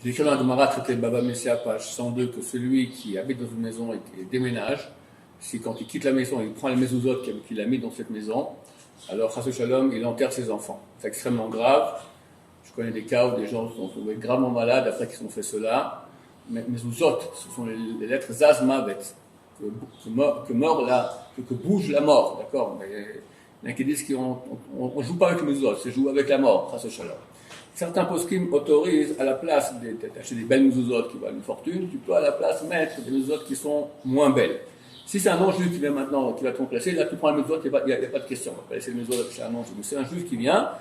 J'ai écrit dans la Gemara traité Baba Messia, page 102, que celui qui habite dans une maison et déménage, si quand il quitte la maison, il prend les mezuzot qu'il a mis dans cette maison, alors Chas Shalom, il enterre ses enfants. C'est extrêmement grave. Je connais des cas où des gens sont tombés gravement malades après qu'ils ont fait cela. Mezuzot, ce sont les lettres Zaz Mavet, que bouge la mort, d'accord. Il y en a qui disent qu'on ne joue pas avec les mezuzot, c'est jouer avec la mort, Chas Shalom. Certains poskim autorisent à la place d'acheter des belles mezuzot qui valent une fortune, tu peux à la place mettre des mezuzot qui sont moins belles. Si c'est un non-juif qui vient maintenant, qui va te remplacer, là tu prends la mezuzot, il n'y a pas de question, on va pas laisser les mezuzot chez un non-juif. Mais c'est un juif qui vient,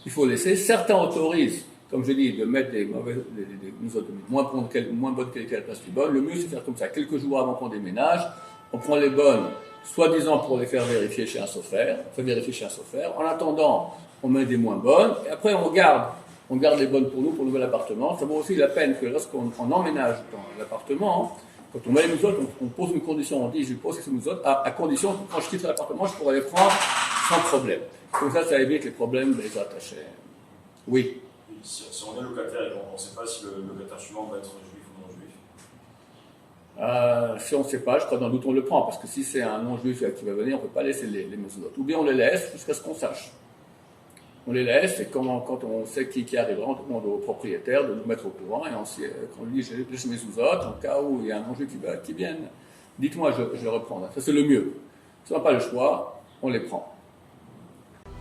il faut laisser. Certains autorisent, comme je dis, de mettre des mezuzot de moins bonne qualité à la place du bonne. Le mieux c'est de faire comme ça, quelques jours avant qu'on déménage, on prend les bonnes, soi-disant pour les faire vérifier chez un sophère, En attendant, on met des moins bonnes, et après on garde les bonnes pour nous, pour le nouvel appartement. Ça vaut aussi la peine que lorsqu'on emménage dans l'appartement, quand on met les mezuzot, on pose une condition, on dit je pose ces mezuzot à condition que quand je quitte l'appartement, je pourrais les prendre sans problème. Comme ça évite les problèmes des attachés. Oui. Si on est locataire et qu'on ne sait pas si le locataire suivant va être juif ou non juif. Si on ne sait pas, je crois dans le doute on le prend, parce que si c'est un non-juif qui va venir, on ne peut pas laisser les mezuzot. Ou bien on les laisse jusqu'à ce qu'on sache. On les laisse, et quand on sait qui arrivera, on demande au propriétaire de nous mettre au courant, et quand lui j'ai mes mezuzot, en cas où il y a un non-juif qui vienne, dites-moi, je reprends. Ça c'est le mieux. Si on n'a pas le choix, on les prend.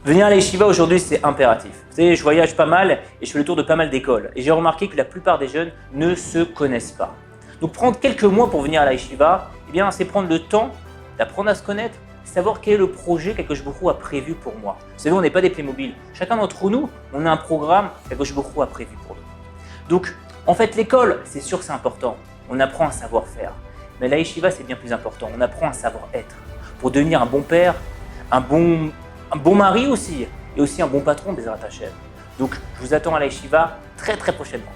Venir à la yeshiva aujourd'hui, c'est impératif. Vous savez, je voyage pas mal et je fais le tour de pas mal d'écoles. Et j'ai remarqué que la plupart des jeunes ne se connaissent pas. Donc prendre quelques mois pour venir à la yeshiva, eh bien, c'est prendre le temps d'apprendre à se connaître, savoir quel est le projet qu'Akadosh Baruch Hu a prévu pour moi. Vous savez, on n'est pas des Playmobil. Chacun d'entre nous, on a un programme qu'Akadosh Baruch Hu a prévu pour nous. Donc, en fait, l'école, c'est sûr que c'est important. On apprend à savoir faire. Mais la yeshiva, c'est bien plus important. On apprend à savoir être. Pour devenir un bon père, un bon mari aussi, et aussi un bon patron des Hashem. Donc, je vous attends à la yeshiva très très prochainement.